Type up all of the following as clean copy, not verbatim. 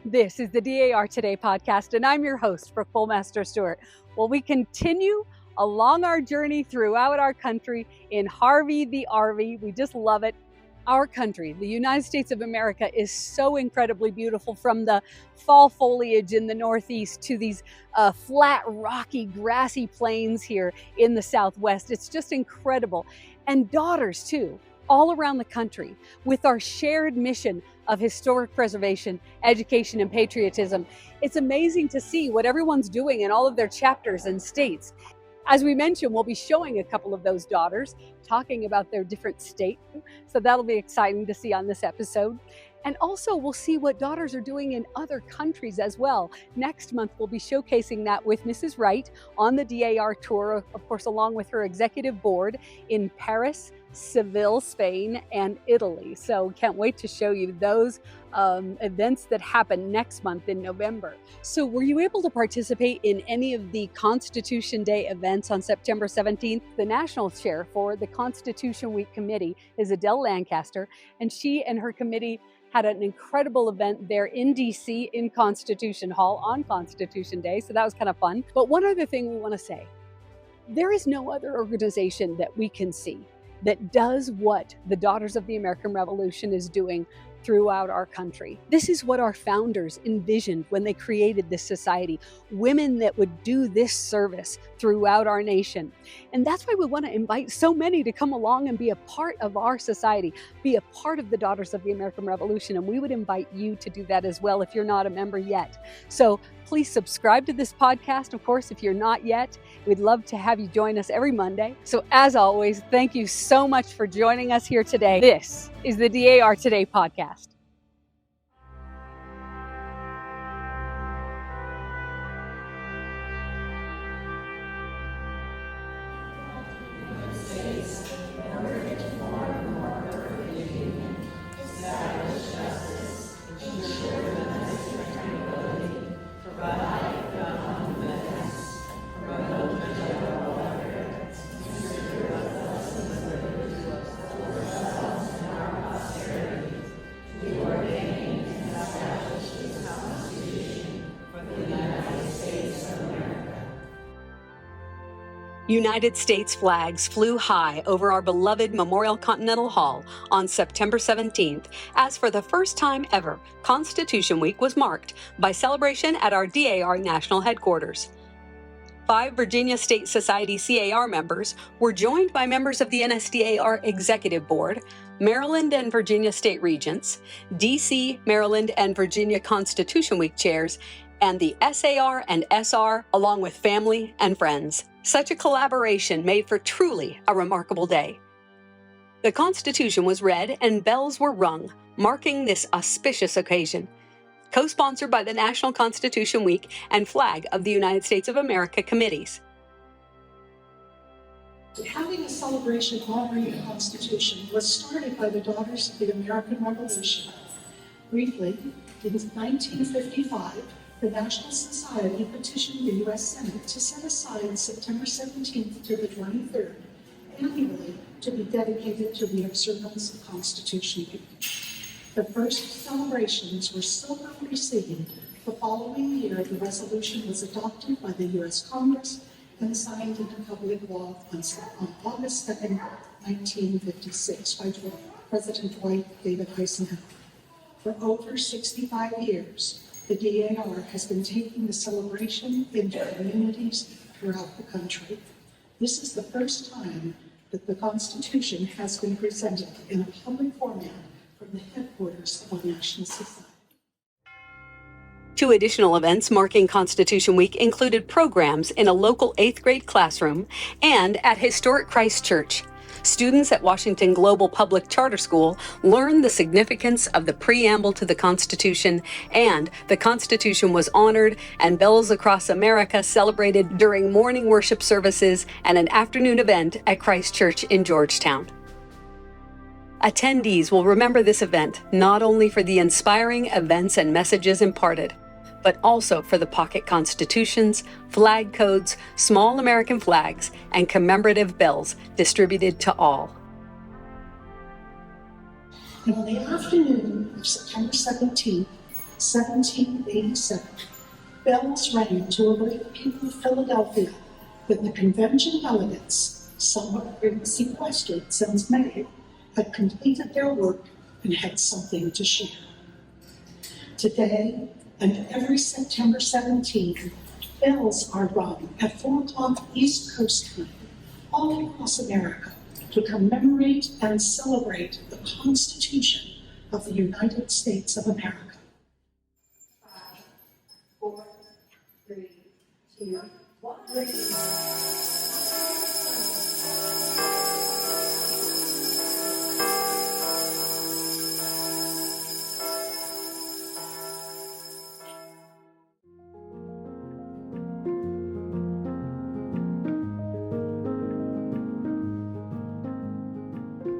This is the DAR Today podcast, and I'm your host, Brooke Bullmaster Stewart. Well, we continue along our journey throughout our country in Harvey the RV. We just love it. Our country, the United States of America, is so incredibly beautiful, from the fall foliage in the Northeast to these flat, rocky, grassy plains here in the Southwest. It's just incredible. And daughters, too, all around the country, with our shared mission of historic preservation, education, and patriotism. It's amazing to see what everyone's doing in all of their chapters and states. As we mentioned, we'll be showing a couple of those daughters, talking about their different states. So that'll be exciting to see on this episode. And also we'll see what daughters are doing in other countries as well. Next month, we'll be showcasing that with Mrs. Wright on the DAR tour, of course, along with her executive board in Paris, Seville, Spain, and Italy. So can't wait to show you those events that happen next month in November. So were you able to participate in any of the Constitution Day events on September 17th? The national chair for the Constitution Week Committee is Adele Lancaster, and she and her committee had an incredible event there in DC in Constitution Hall on Constitution Day. So that was kind of fun. But one other thing we want to say, there is no other organization that we can see that does what the Daughters of the American Revolution is doing throughout our country. This is what our founders envisioned when they created this society, women that would do this service throughout our nation. And that's why we want to invite so many to come along and be a part of our society, be a part of the Daughters of the American Revolution. And we would invite you to do that as well if you're not a member yet. So please subscribe to this podcast, of course, if you're not yet. We'd love to have you join us every Monday. So as always, thank you so much for joining us here today. This is the DAR Today podcast. United States flags flew high over our beloved Memorial Continental Hall on September 17th, as for the first time ever, Constitution Week was marked by celebration at our DAR national headquarters. 5 Virginia State Society C.A.R. members were joined by members of the NSDAR Executive Board, Maryland and Virginia State Regents, D.C., Maryland, and Virginia Constitution Week chairs, and the S.A.R. and S.R., along with family and friends. Such a collaboration made for truly a remarkable day. The Constitution was read and bells were rung, marking this auspicious occasion. Co-sponsored by the National Constitution Week and Flag of the United States of America committees. Having a celebration honoring the Constitution was started by the Daughters of the American Revolution. Briefly, in 1955, the National Society petitioned the U.S. Senate to set aside September 17th to the 23rd annually to be dedicated to the observance of Constitution Week. The first celebrations were so well received, the following year the resolution was adopted by the U.S. Congress and signed into public law on August 2nd, 1956 by President Wright David Eisenhower. For over 65 years, the DAR has been taking the celebration into communities throughout the country. This is the first time that the Constitution has been presented in a public format from the headquarters of our National Society. 2 additional events marking Constitution Week included programs in a local 8th grade classroom and at historic Christ Church. Students at Washington Global Public Charter School learned the significance of the preamble to the Constitution, and the Constitution was honored and bells across America celebrated during morning worship services and an afternoon event at Christ Church in Georgetown. Attendees will remember this event not only for the inspiring events and messages imparted, but also for the pocket constitutions, flag codes, small American flags, and commemorative bells distributed to all. And on the afternoon of September 17th, 1787, bells rang to alert the people of Philadelphia that the convention delegates, somewhat sequestered since May, had completed their work and had something to share. Today, and every September 17, bells are rung at 4 o'clock East Coast time all across America to commemorate and celebrate the Constitution of the United States of America. 5, 4, 3, 2, 1.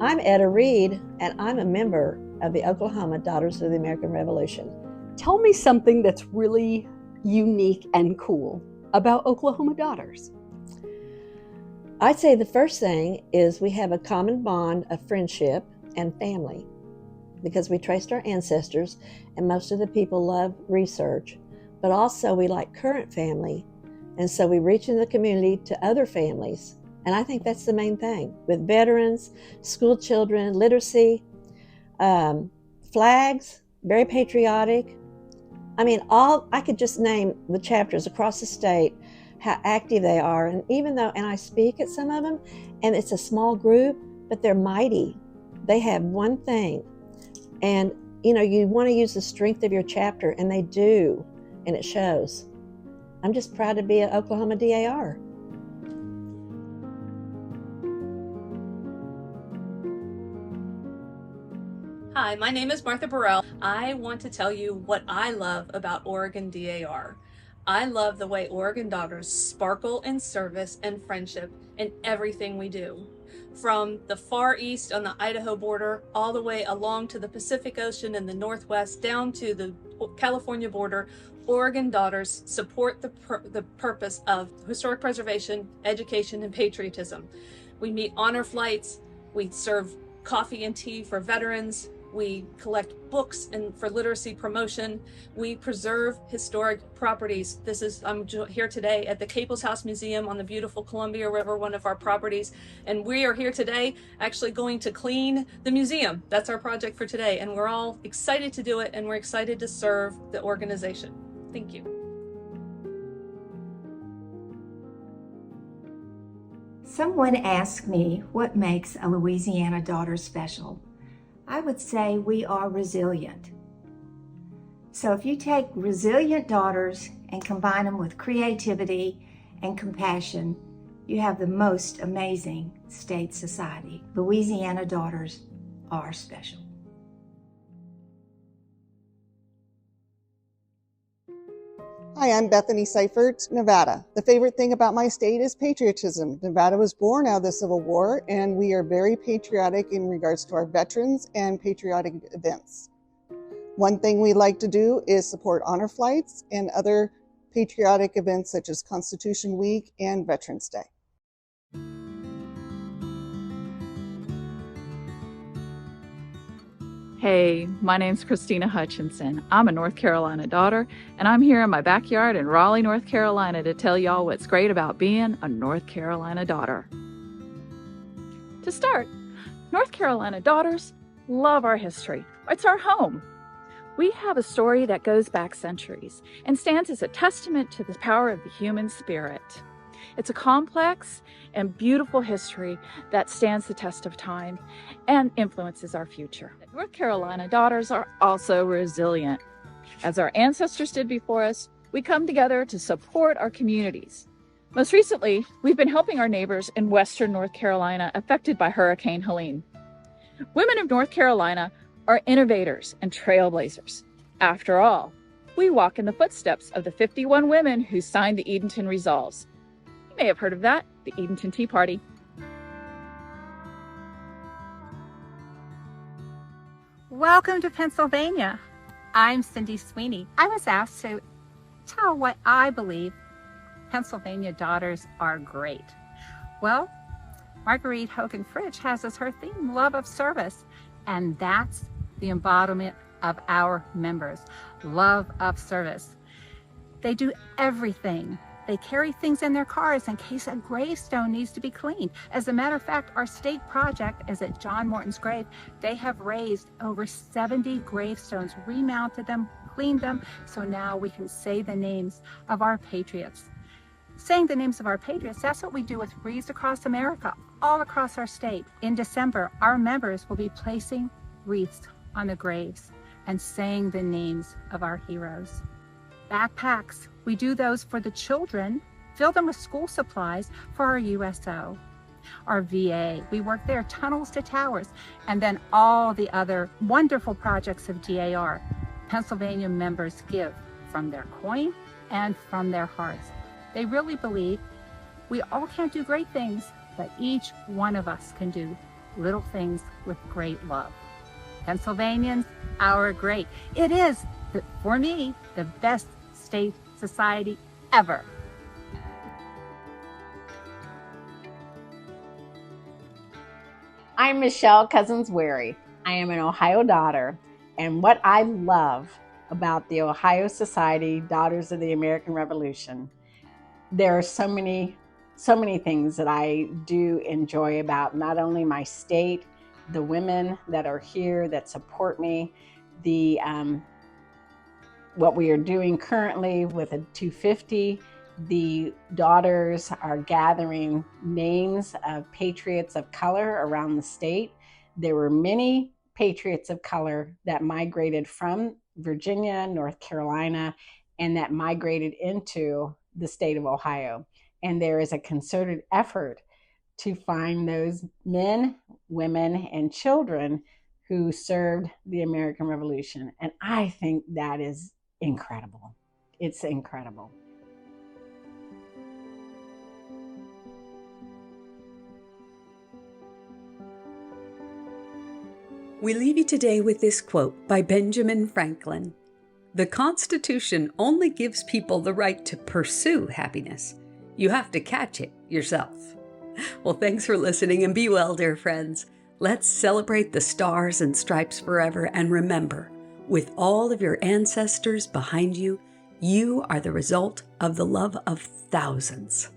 I'm Etta Reed, and I'm a member of the Oklahoma Daughters of the American Revolution. Tell me something that's really unique and cool about Oklahoma Daughters. I'd say the first thing is we have a common bond of friendship and family because we traced our ancestors, and most of the people love research, but also we like current family, and so we reach in the community to other families. And I think that's the main thing with veterans, school children, literacy, flags, very patriotic. I mean, I could just name the chapters across the state, how active they are. And even though, and I speak at some of them, and it's a small group, but they're mighty. They have one thing. And, you want to use the strength of your chapter, and they do, and it shows. I'm just proud to be an Oklahoma DAR. Hi, my name is Martha Burrell. I want to tell you what I love about Oregon DAR. I love the way Oregon Daughters sparkle in service and friendship in everything we do. From the far east on the Idaho border, all the way along to the Pacific Ocean in the Northwest, down to the California border, Oregon Daughters support the purpose of historic preservation, education, and patriotism. We meet honor flights, we serve coffee and tea for veterans, we collect books and for literacy promotion. We preserve historic properties. I'm here today at the Caples House Museum on the beautiful Columbia River, one of our properties. And we are here today actually going to clean the museum. That's our project for today. And we're all excited to do it, and we're excited to serve the organization. Thank you. Someone asked me what makes a Louisiana daughter special. I would say we are resilient. So if you take resilient daughters and combine them with creativity and compassion, you have the most amazing state society. Louisiana daughters are special. Hi, I'm Bethany Seifert, Nevada. The favorite thing about my state is patriotism. Nevada was born out of the Civil War, and we are very patriotic in regards to our veterans and patriotic events. One thing we like to do is support honor flights and other patriotic events such as Constitution Week and Veterans Day. Hey, my name's Christina Hutchinson. I'm a North Carolina daughter, and I'm here in my backyard in Raleigh, North Carolina to tell y'all what's great about being a North Carolina daughter. To start, North Carolina daughters love our history. It's our home. We have a story that goes back centuries and stands as a testament to the power of the human spirit. It's a complex and beautiful history that stands the test of time and influences our future. North Carolina daughters are also resilient. As our ancestors did before us, we come together to support our communities. Most recently, we've been helping our neighbors in Western North Carolina affected by Hurricane Helene. Women of North Carolina are innovators and trailblazers. After all, we walk in the footsteps of the 51 women who signed the Edenton Resolves. You may have heard of that, the Edenton Tea Party. Welcome to Pennsylvania. I'm Cindy Sweeney. I was asked to tell what I believe Pennsylvania daughters are great. Well, Marguerite Hogan Fritch has as her theme love of service, and that's the embodiment of our members, love of service. They do everything. They carry things in their cars in case a gravestone needs to be cleaned. As a matter of fact, our state project is at John Morton's grave. They have raised over 70 gravestones, remounted them, cleaned them, so now we can say the names of our patriots. Saying the names of our patriots, that's what we do with Wreaths Across America, all across our state. In December, our members will be placing wreaths on the graves and saying the names of our heroes. Backpacks, we do those for the children, fill them with school supplies for our USO. Our VA, we work there, tunnels to towers, and then all the other wonderful projects of DAR. Pennsylvania members give from their coin and from their hearts. They really believe we all can't do great things, but each one of us can do little things with great love. Pennsylvanians, our great. It is, for me, the best state society ever. I'm Michelle Cousins-Wary. I am an Ohio daughter, and what I love about the Ohio Society Daughters of the American Revolution, there are so many things that I do enjoy about not only my state, the women that are here that support me, the what we are doing currently with a 250. The daughters are gathering names of patriots of color around the state. There were many patriots of color that migrated from Virginia, North Carolina, and that migrated into the state of Ohio. And there is a concerted effort to find those men, women, and children who served the American Revolution. And I think that is incredible. It's incredible. We leave you today with this quote by Benjamin Franklin. "The Constitution only gives people the right to pursue happiness. You have to catch it yourself." Well, thanks for listening, and be well, dear friends. Let's celebrate the stars and stripes forever, and remember, with all of your ancestors behind you, you are the result of the love of thousands.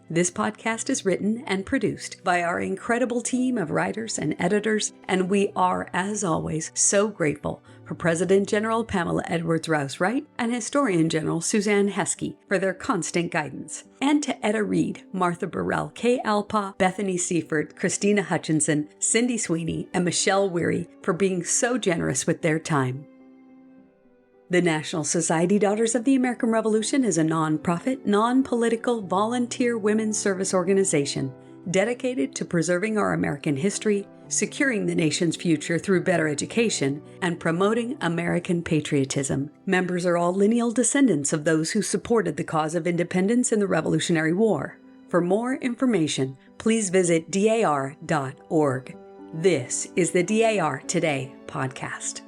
This podcast is written and produced by our incredible team of writers and editors, and we are, as always, so grateful for President General Pamela Edwards-Rouse Wright and Historian General Suzanne Heskey for their constant guidance, and to Etta Reed, Martha Burrell, Kay Alpa, Bethany Seifert, Christina Hutchinson, Cindy Sweeney, and Michelle Weary for being so generous with their time. The National Society Daughters of the American Revolution is a non-profit, non-political, volunteer women's service organization dedicated to preserving our American history, securing the nation's future through better education, and promoting American patriotism. Members are all lineal descendants of those who supported the cause of independence in the Revolutionary War. For more information, please visit dar.org. This is the DAR Today podcast.